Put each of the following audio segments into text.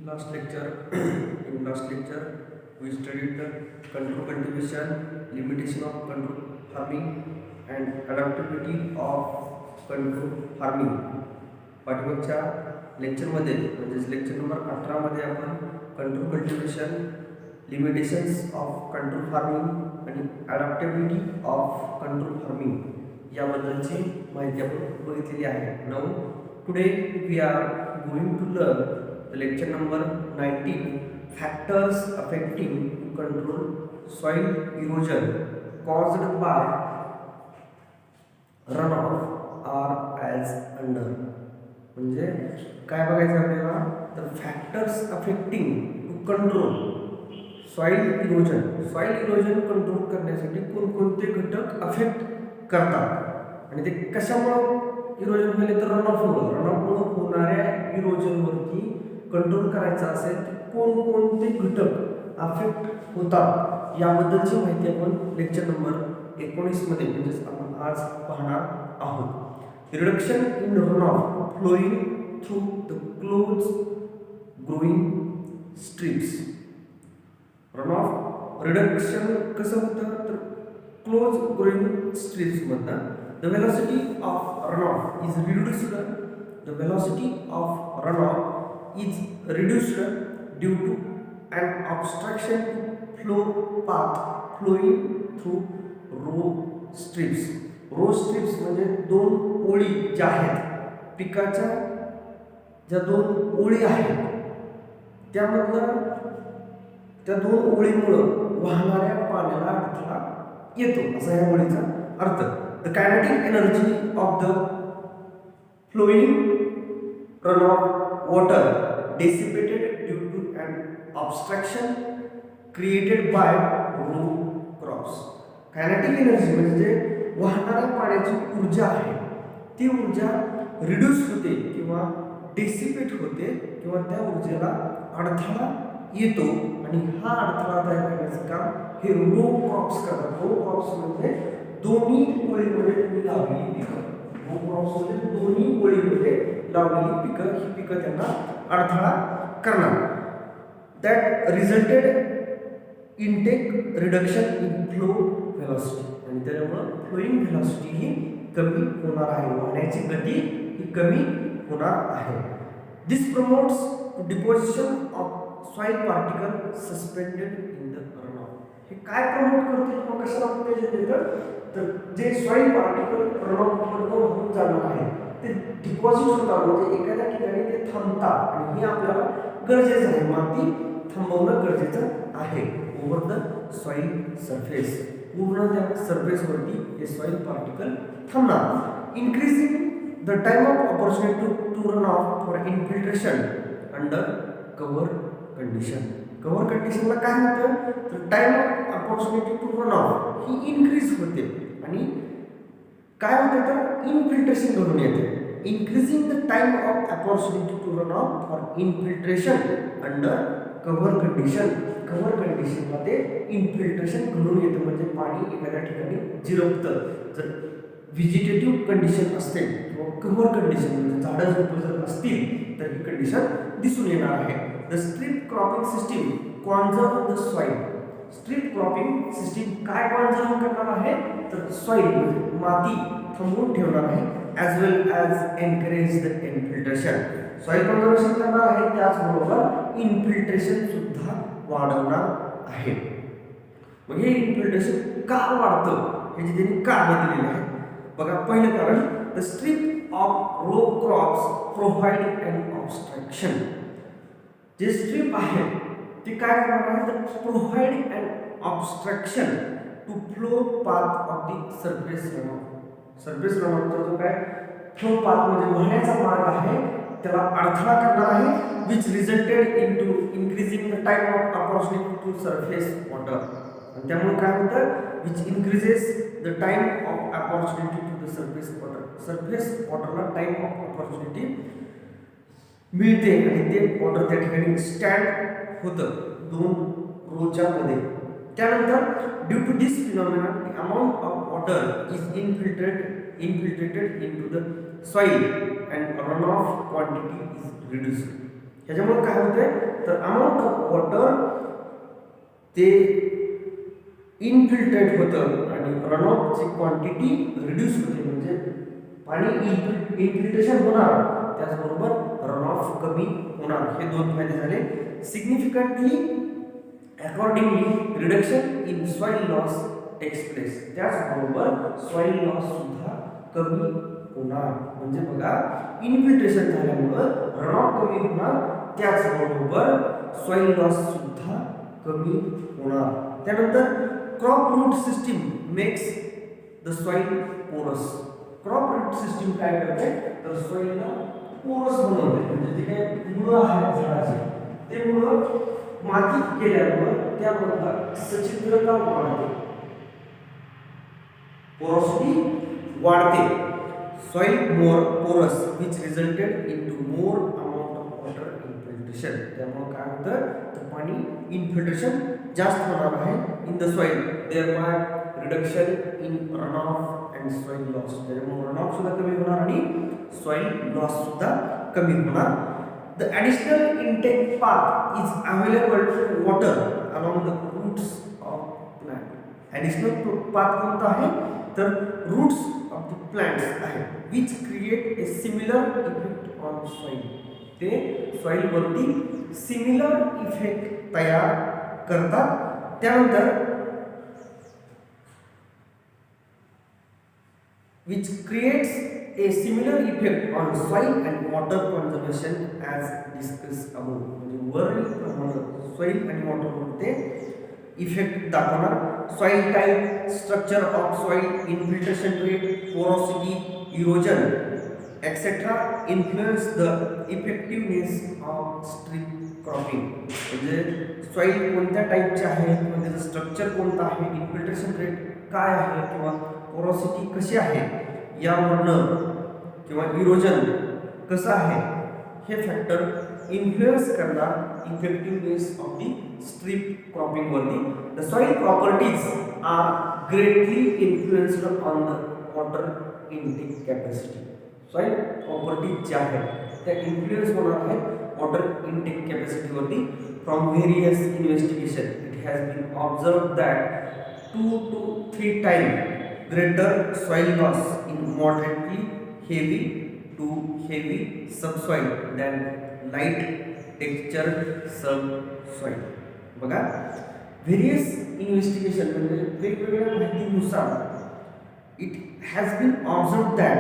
Last lecture, in last lecture, we studied the control cultivation, limitation of control farming, and adaptability of control farming. पाठीमागच्या लेक्चरमध्ये म्हणजेच lecture number 18 मध्ये आपण control cultivation, limitations of control farming आणि adaptability of control farming याबद्दलची माहिती आपण बघितलेली आहे. Now today we are going to learn the lecture number 19, factors affecting to control soil erosion caused by runoff are as under. म्हणजे काय बघायचं आपल्याला तर factors affecting to control soil erosion control करण्यासाठी कोणकोणते घटक अफेक्ट करतात आणि ते कशामुळे इरोजन होईल तर रनऑफमुळे होणाऱ्या इरोजनवरती कंट्रोल करायचा असेल तर कोणकोणते घटक अफेक्ट होतात याबद्दलची माहिती आपण लेक्चर नंबर 19 मध्ये म्हणजेच आपण आज पाहणार आहोत. Reduction in runoff flowing through the close growing strips. Runoff reduction कसं होतं तर क्लोज ग्रोइंग स्ट्रीप्स मधनं the velocity of runoff is reduced. The velocity of runoff is reduced due to an obstruction to flow path flowing through row strips. row strips म्हणजे दोन ओळी ज्या आहेत पिकाच्या ज्या दोन ओळी आहेत त्यामधलं त्या दोन ओळीमुळे वाहणाऱ्या पाण्याला अडथळा येतो असा या ओळीचा अर्थ. The kinetic energy of the flowing runoff water dissipated due to an obstruction created by row crops. Kinetic energy म्हणजे वाहणाऱ्या पाण्याची ऊर्जा आहे ती ऊर्जा रिड्यूस होते किंवा डिसिपेट होते किंवा त्या ऊर्जेला अडथळा येतो आणि हा अडथळा तयार करण्याचं काम हे रो क्रॉप्स करतात. रो क्रॉप्स म्हणजे दोन्ही ओळीमध्ये तुम्ही लावलेली पिकं. रो क्रॉप्स म्हणजे दोन्ही ओळीमध्ये लावलेली पिकं ही पिकं त्यांना अडथळा करणार. That रिझल्टेड intake reduction in flow velocity आणि त्यामुळे फ्लोइंग व्हेलॉसिटी ही कमी होणार आहे. वाहण्याची गती ही कमी होणार आहे. This promotes deposition of soil particle suspended in the runoff. हे काय प्रमोट करते किंवा कशाला उत्तेजन देतं तर जे सॉइल पार्टिकल रनऑफ होऊन जाणार आहे ते डिपॉझिट होतात म्हणजे एखाद्या ठिकाणी ते थांबतात आणि हे आपल्याला गरजेचं आहे. माती थांबवणं गरजेचं आहे ओव्हर द सॉइल सरफेस. पूर्ण त्या सरफेसवरती हे सॉइल पार्टिकल थांबणार. Increasing the time of opportunity to run off for infiltration under cover condition. Cover कंडिशनला काय होतं तर time of opportunity to run off ही इन्क्रीज होते आणि काय होतं तर इनफिल्ट्रेशन घडून येते. Increasing the time of opportunity to run off for infiltration under cover condition. Cover कंडिशनमध्ये इन्फिल्ट्रेशन घडून येतं म्हणजे पाणी एखाद्या ठिकाणी जिरपतं. जर व्हिजिटेटिव्ह कंडिशन असते किंवा कव्हर कंडिशन म्हणजे झाडं झुडपं जर असतील तर ही कंडिशन दिसून येणार आहे. The strip cropping system conserve the soil. Strip cropping system काय कॉन्झर्व करणार आहे तर सॉइल म्हणजे माती थांबवून ठेवणार आहे. As well as encourage the infiltration. Soil conservation करणार आहे त्याचबरोबर इन्फिल्ट्रेशन सुद्धा वाढवणार आहे. मग हे इन्फिल्ट्रेशन का वाढतं ह्याची त्यांनी कारणं दिलेली आहेत. बघा पहिलं कारण the strip of row crops provide an obstruction. जे स्ट्रीप आहे ते काय करणार आहे तर provide an obstruction to flow path of the surface runoff. Surface रनऑफचा जो काय फ्लो पाथ म्हणजे वाहण्याचा मार्ग आहे त्याला अडथळा करणार आहे. Which resulted in to increasing the time of opportunity to surface water. आणि त्यामुळे काय होतं which increases the time of opportunity to the surface water. Surface वॉटरला टाइम ऑफ ऑपॉर्च्युनिटी मिळते आणि ते वॉटर त्या ठिकाणी स्टँड होतं दोन रोच्या मध्ये. त्यानंतर due to this phenomena the amount of water is infiltrated into the soil and run off quantity is reduced. ह्याच्यामुळे काय होतंय तर अमाऊंट ऑफ वॉटर ते इनफिल्ट्रेट होतं आणि रन ऑफची क्वांटिटी रिड्यूस होते, म्हणजे पाणी इनफिल्ट्रेशन होणार त्याचबरोबर रन ऑफ कमी होणार. हे दोन फायदे झाले. Significantly accordingly reduction in soil loss takes place. त्याचबरोबर सॉइल लॉस सुद्धा कमी होणार. म्हणजे बघा इनफिल्ट्रेशन झाल्यामुळे रन ऑफ कमी होणार, त्याचबरोबर सॉइल लॉस सुद्धा कमी होणार. त्यानंतर crop root system makes the soil porous. Crop root system काय करते तर सॉइलला पोरस बनवते, म्हणजे जे काही मुळं आहेत झाडाचे ते मुळं मातीत गेल्यामुळे त्यामधला सच्छिद्रता वाढते, पोरॉसिटी वाढते. Soil more porous which resulted into more amount of water infiltration. त्यामुळे काय होतं तर पाणी इनफिल्ट्रेशन जास्त होणार आहे in the soil, thereby reduction in run off and soil loss. त्यामुळे रन ऑफ सुद्धा कमी होणार आणि सॉइल लॉस सुद्धा कमी होणार. The additional intake path is available to water along the roots of plant. ॲडिशनल पाथ कोणता आहे तर रूट्स ऑफ द प्लांट्स आहे, which create a similar effect on soil. ते सॉइल वरती सिमिलर इफेक्ट तयार करतात. त्यानंतर which creates a similar effect on soil and water conservation as discussed above. म्हणजे वरील प्रमाणे सॉइल आणि वॉटर मध्ये इफेक्ट दाखवणार. Soil type, structure of soil, infiltration rate, porosity, erosion etcetera influence the effectiveness of strip cropping. म्हणजे soil कोणत्या टाईपचे आहे किंवा त्याचं स्ट्रक्चर कोणतं आहे, इन्फिल्ट्रेशन रेट काय आहे किंवा पोरोसिटी कशी आहे यावरनं किंवा इरोजन कसं आहे हे फॅक्टर इन्फ्लुएन्स करणार effectiveness of the strip cropping वरती. The soil properties are greatly influenced on the water intake capacity. Soil properties ज्या आहेत त्या इन्फ्लुएन्स होणार आहेत वॉटर इनटेक कॅपॅसिटी वरती. From various investigation it has been observed that 2 to 3 times greater soil loss in moderately heavy to heavy subsoil than light textured subsoil. बघा various investigation म्हणजे वेगवेगळ्या माहितीनुसार it has been observed that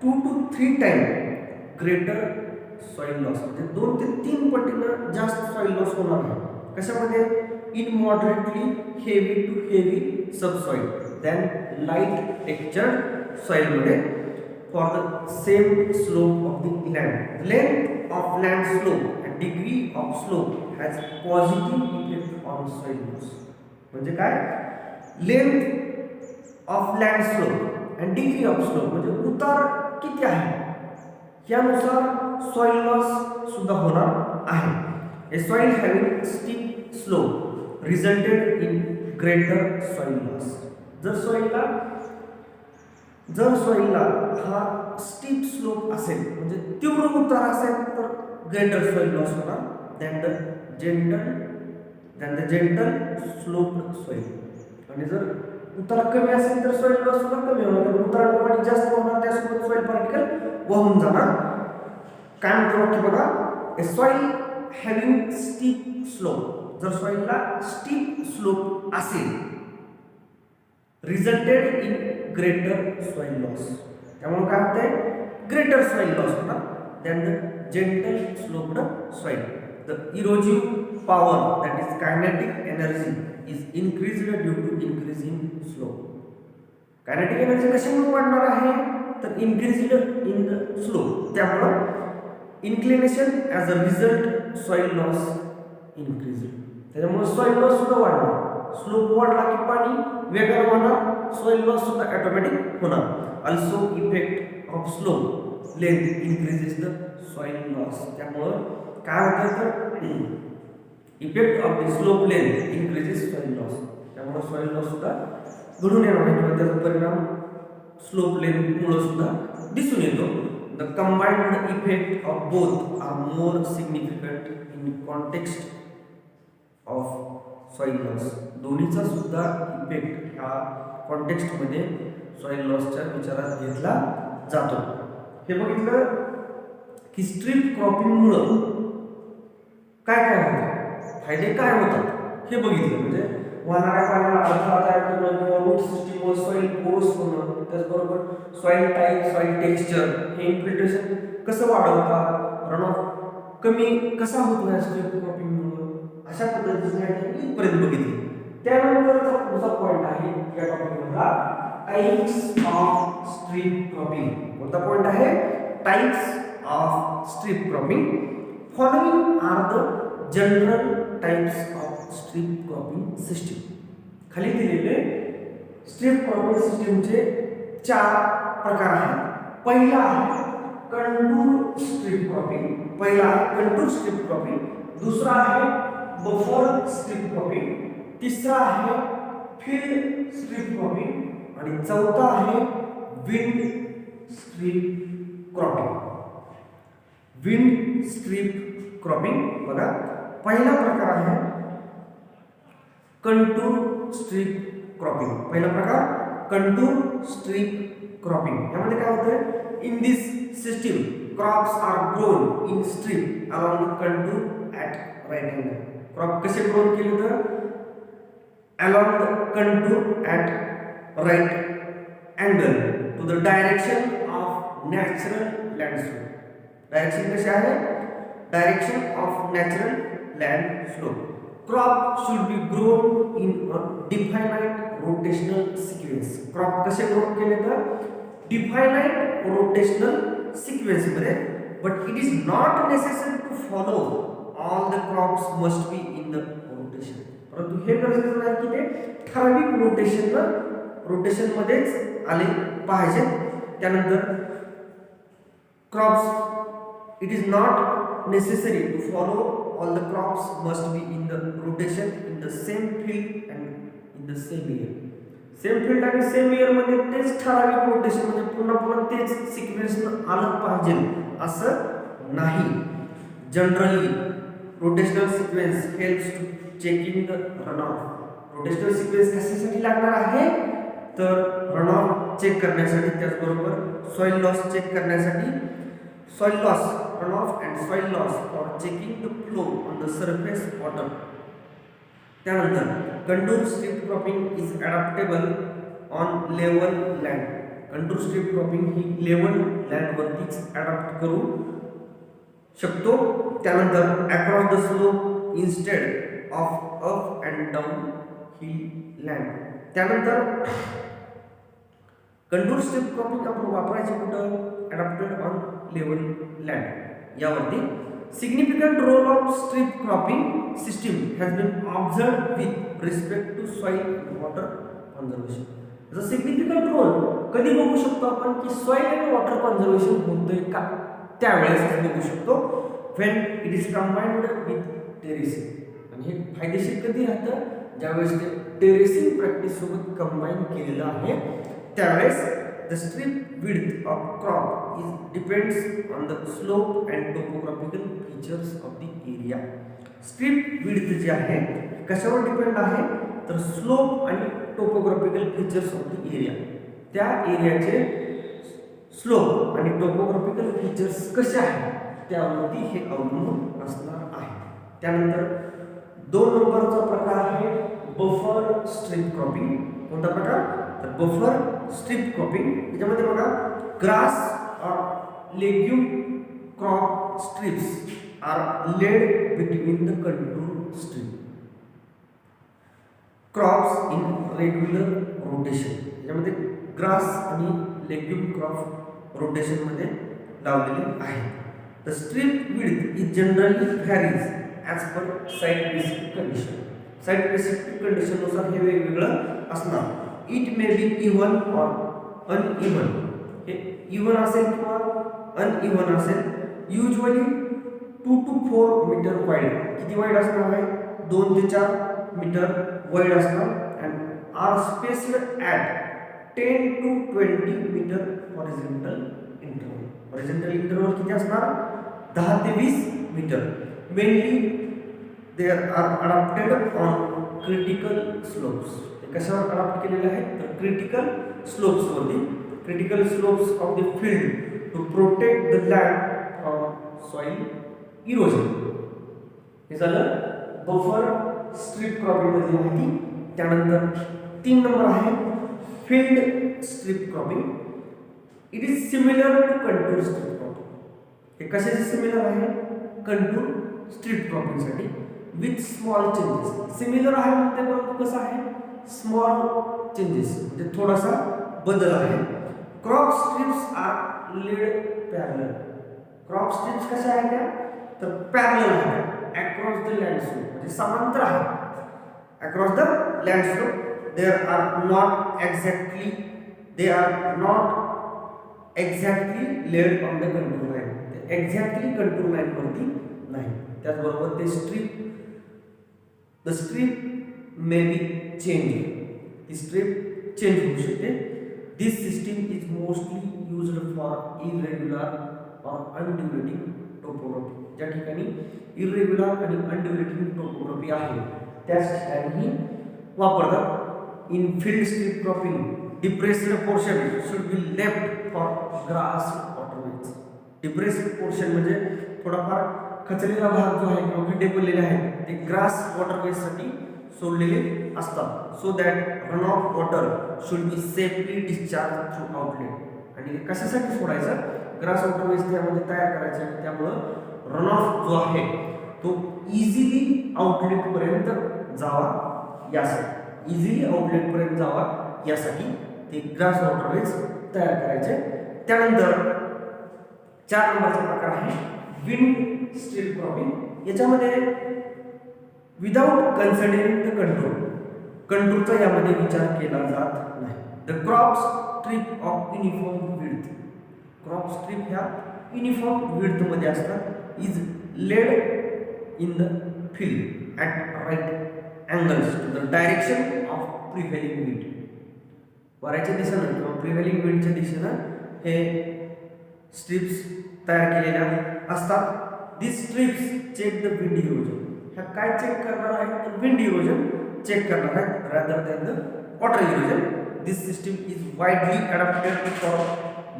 2 to 3 times greater soil loss, म्हणजे 2 ते 3 पटीनं जास्त soil loss होणार आहे. कशामध्ये in moderately heavy to heavy subsoil than light textured soil मध्ये for the same slope of the land. The length of land slope and degree of slope has positive effect on soil loss. म्हणजे काय length of land slope and degree of slope म्हणजे उतार किती आहे यानुसार soil loss सुद्धा होणार आहे. A soil having steep slope resulted in greater soil loss. जर सॉइलला हा स्टीप स्लोप असेल म्हणजे तीव्र उतार असेल तर ग्रेटर सॉइल लॉस होणार than the gentle sloped soil. आणि जर उतार कमी असेल तर सॉइल लॉस सुद्धा कमी होणार, उताराचं पाणी जास्त होणार त्यासोबत सॉइल पार्टिकल वाहून जाणार. काय म्हणतो की बघा a soil having steep slope, जर सॉइलला स्टीप स्लोप असेल resulted in greater soil loss. त्यामुळे काय होतंय ग्रेटर सॉइल लॉस होणार than the gentle sloped soil. The erosive power that is kinetic energy is increased due to increase in slope. Kinetic energy कशामुळे वाढणार आहे तर increased in the slope. त्यामुळे inclination as a result soil loss increase. त्याच्यामुळे soil loss सुद्धा वाढणार. Slope वाढला की पाणी वेगाने वाढणार, सॉइल लॉस सुद्धा ऑटोमॅटिक होणार. Also effect of slope length increases the soil loss. त्यामुळं काय होतं तर effect of the slope length increases soil loss. त्यामुळे सॉइल लॉस सुद्धा घडून येणार आहे किंवा त्याचा परिणाम स्लोप लेंथमुळे सुद्धा दिसून येतो. the combined effect of both are more significant in context of soil loss. दोन्हीचा सुद्धा इफेक्ट हा कॉन्टेक्स्ट मध्ये सॉइल लॉसच्या विचारात घेतला जातो. हे बघितलं की स्ट्रीप क्रॉपिंग मुळे काय काय होतं, फायदे काय होतात हे बघितलं. म्हणजे वाहणाऱ्या पाण्याला अडथळा तयार करणं किंवा रूट सिस्टीमवर सॉइल पोर्स होणं, त्याचबरोबर सॉइल टाईप, सॉइल टेक्स्चर हे इन्फिल्ट्रेशन कसं वाढवतात, रन ऑफ कमी कसा होतो या स्ट्रीप क्रॉपिंग मुळे, अशा पद्धतीने इथपर्यंत बघितली. त्यानंतरचा पुढचा पॉईंट आहे या टॉपिकमधला टाइप्स ऑफ स्ट्रीप क्रॉपिंग. कोणता पॉईंट आहे? Types of strip cropping. Following are the general types of strip cropping system. खाली दिलेले स्ट्रीप क्रॉपिंग सिस्टीमचे 4 प्रकार आहेत. पहिला आहे कंटूर स्ट्रीप क्रॉपिंग. पहिला आहे कंटूर स्ट्रीप क्रॉपिंग. दुसरा आहे बफर स्ट्रीप क्रॉपिंग. तिसरा आहे फील्ड स्ट्रीप क्रॉपिंग आणि चौथा आहे wind strip cropping. Wind strip cropping बघा, पहिला प्रकार आहे कंटूर स्ट्रीप क्रॉपिंग. पहिला प्रकार कंटूर स्ट्रीप क्रॉपिंग. यामध्ये काय होतं, in this system crops are grown in strip along the contour at right angle. Crop कसे ग्रोन केले तर along the contour at right angle to the direction of natural land slope. Direction कशी आहे? Direction of natural land slope. Crop should be grown in a definite rotational sequence. Crop कसे grow केले तर definite rotational sequence मध्ये, but it is not necessary to follow all the crops must be in the rotation. परंतु हे गरजेचं नाही की ते ठराविक रोटेशन मध्येच आले पाहिजे. त्यानंतर crops it is not necessary to follow all the crops must be in the rotation in the same field and in the same year. Same field आणि सेम इयर मध्ये तेच ठराविक रोटेशन म्हणजे पुन्हा तेच सिक्वेन्स आलं पाहिजे असं नाही. Generally rotational sequence helps to checking the run off. Rotational sequence कशासाठी लागणार आहे तर रन ऑफ चेक करण्यासाठी, त्याचबरोबर सॉइल लॉस चेक करण्यासाठी. Soil loss, run off and soil loss for checking the flow on the surface water. त्यानंतर contour strip cropping is adaptable on level land. Contour strip cropping ही level लँडवरतीच adapt करू शकतो. त्यानंतर across the slope instead of up and down hill land. त्यानंतर contour strip cropping आपण वापरायचे कुठं? अडॅप्टेड ऑन लेवल लँड यावरती. Significant role of strip cropping system has been observed with respect to soil and water conservation. याचा significant role कधी बघू शकतो आपण की सॉइल अँड वॉटर कन्झर्वेशन होतंय का त्यावेळेस बघू शकतो, when it is combined with terracing. आणि हे फायदेशीर कधी राहतं? ज्यावेळेस ते टेरेसिंग प्रॅक्टिस सोबत कंबाईन केलेलं आहे त्यावेळेस. The strip width of crop is depends on the slope and topographical features of the area. Strip width जे आहे कशावर डिपेंड आहे तर स्लोप आणि topographical features of the area. त्या एरियाचे स्लोप आणि टोपोग्राफिकल फीचर्स कसे आहेत त्यावरती हे अवलंबून असणार आहे. त्यानंतर 2 नंबरचा प्रकार आहे बफर स्ट्रीप क्रॉपिंग. कोणता प्रकार तर बफर स्ट्रीप क्रॉपिंग. याच्यामध्ये बघा ग्रास और legume crop strips are laid between the contour strip crops in regular rotation. याच्यामध्ये ग्रास आणि लेग्यूम क्रॉप रोटेशन मध्ये लावलेले आहेत. The strip width is generally varies as per site specific condition. Site specific कंडिशननुसार हे वेगवेगळं असणार. It may be even or uneven. हे इव्हन असेल किंवा अनइव्हन असेल. Usually 2 to 4 metre wide. किती वाईड असणार आहे? 2 ते 4 मीटर वाईड असणार. And are spaced at 10 to 20 metre horizontal interval. Horizontal interval किती असणार 10 ते 20 metre. Mainly they are adopted on critical slopes. कशावर अडॉप्ट केलेले आहेत तर क्रिटिकल स्लोप्सवरती. Critical slopes of the field to protect the land from soil erosion. हे झालं बफर स्ट्रीप क्रॉपिंग मधली माहिती. त्यानंतर 3 नंबर आहे field strip cropping. It is similar to contour strip cropping. हे कशाचे सिमिलर आहे कंटूर स्ट्रीप क्रॉपिंग साठी विथ स्मॉल चेंजेस. सिमिलर आहे म्हणते परंतु कसं आहे स्मॉल चेंजेस म्हणजे थोडासा बदल आहे. Crop strips are laid parallel. Crop strips कशा आहेत त्या तर पॅरलल आहेत अक्रॉस द लँडस्केप म्हणजे समांतर आहे across the landscape. they are not exactly laid on the contour line. Exactly contour line वरती नाही. त्याचबरोबर ते स्ट्रीप मे बी चेंज. ती स्ट्रीप चेंज होऊ शकते. This system is mostly used for irregular और अनड्युलेटिंग टोपोग्राफी. ज्या ठिकाणी इरेग्युलर आणि अनड्युलेटिंग टोपोग्राफी आहे त्याच ठिकाणी वापरतात. In field strip cropping, depressed portion should be left for grass waterways. Depressed portion म्हणजे थोडाफार खचलेला भाग जो आहे किंवा खड्डे पडलेले आहेत ते ग्रास वॉटरवेज साठी सोडलेले असतात. So that run of water should be safely discharge through outlet. आणि कशासाठी सोडायचं ग्रास वॉटरवेज त्यामध्ये तयार करायचे आणि त्यामुळं रन ऑफ जो आहे तो इझिली आउटलेट पर्यंत जावा यासाठी पर्यंत जावा यासाठी ते ग्रास वॉटरवेज तयार करायचे. त्यानंतर 4 नंबरचा प्रकार आहे विंड स्ट्रीप क्रॉपिंग. याच्यामध्ये विदाउट कन्सिडरिंग द कंटूरचा यामध्ये विचार केला जात नाही. The crop strip of uniform width. Crop strip ह्या युनिफॉर्म विड्थ मध्ये असतात. Is laid in the field at right angles to the direction of prevailing wind. वाऱ्याच्या दिशेनं किंवा प्रिव्हेलिंग विंडच्या दिशेनं हे स्ट्रिप्स तयार केलेल्या असतात. This strips check the wind erosion. ह्या काय चेक करणार आहेत तर विंड इरोजन चेक करणार आहेत rather than the water erosion. This system is widely adopted for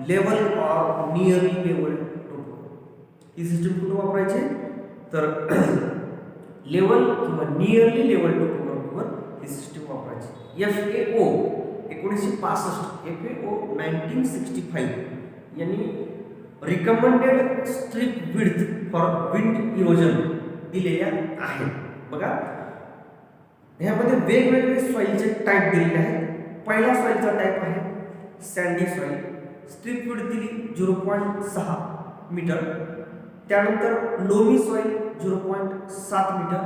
level or nearly level topography. ही सिस्टीम कुठे वापरायची तर लेवल किंवा नियरली लेवल टोपोग्राफीवर ही सिस्टीम वापरायची. FAO 1965 FAO 1965 यांनी recommended strip width for wind erosion दिलेल्या आहेत. बघा ह्यामध्ये वेगवेगळे सॉइलचे टाईप दिलेले आहेत. पहिला सॉइलचा टाईप आहे सँडी सॉइल. स्ट्रीप विड्थ दिली 0.6 मीटर. त्यानंतर loamy soil 0.7 metre.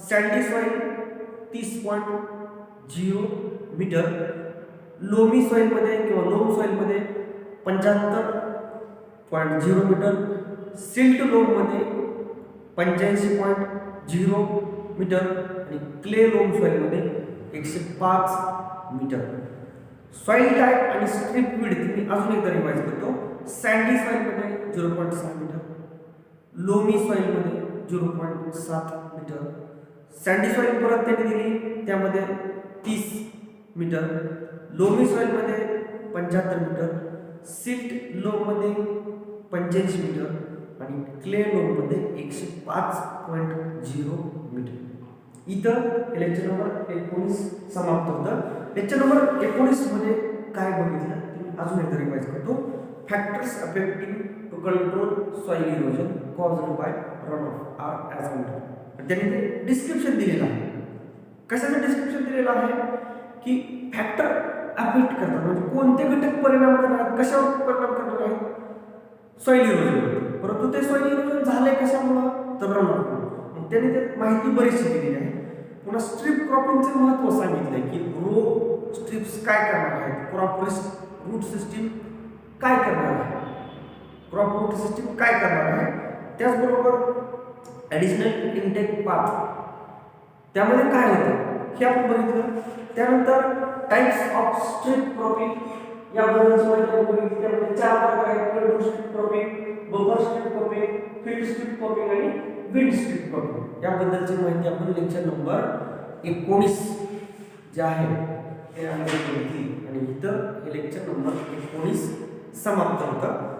Sandy soil 30.0 metre. Loamy सॉइलमध्ये किंवा लोम सॉइलमध्ये 75.0 मीटर. सिल्ट लोममध्ये 85.0 मीटर आणि क्ले लोम सॉइलमध्ये 105 मीटर. सॉइल टाईप आणि स्ट्रीप विड्थ मी अजून एकदा रिवाइज करतो. सँडी सॉइलमध्ये 0.6 मीटर. लोमी सॉइलमध्ये 0.7 मीटर. सँडी सॉइल परत त्यांनी दिली त्यामध्ये 30 मीटर. लोमी सॉइलमध्ये 75 मीटर. सिल्ट लोममध्ये 85 मीटर आणि क्ले लोममध्ये 105.0 मीटर. इथं लेक्चर नंबर 19 समाप्त होतं. लेक्चर नंबर 19 मध्ये काय बघितलं अजून एकदा रिवाइज करतो. Factors affecting to control soil erosion caused by run off are as under. त्यांनी ते डिस्क्रिप्शन दिलेलं आहे. कशाचं डिस्क्रिप्शन दिलेलं आहे की फॅक्टर अफेक्ट करतात म्हणजे कोणते घटक परिणाम करणार आहेत कशावर परिणाम करणार आहेत सॉइल इरोजन. परंतु ते सॉइल इरोजन झालंय कशामुळं तर रन ऑफ. त्यांनी ते माहिती बरीचशी दिलेली आहे. पुन्हा स्ट्रीप क्रॉपिंगचे महत्त्व सांगितलंय की रो स्ट्रिप्स काय करणार आहेत. क्रॉप रूट सिस्टीम काय करणार आहे. क्रॉप रूट सिस्टीम काय करणार आहे. त्याचबरोबर ॲडिशनल इनटेक पाथ त्यामध्ये काय होतं हे आपण बघितलं. त्यानंतर टाइप्स ऑफ स्ट्रीप क्रॉपिंग याबद्दलची माहिती आपण बघितली. त्यामध्ये 4 प्रकार आहेत: control strip cropping, buffer strip cropping, field strip cropping आणि विंड स्ट्रिप क्रॉपिंग. याबद्दलची माहिती आपण लेक्चर नंबर 19 जे आहे ते आम्ही बघितली आणि इथं हे लेक्चर नंबर 19 समाप्त होतं.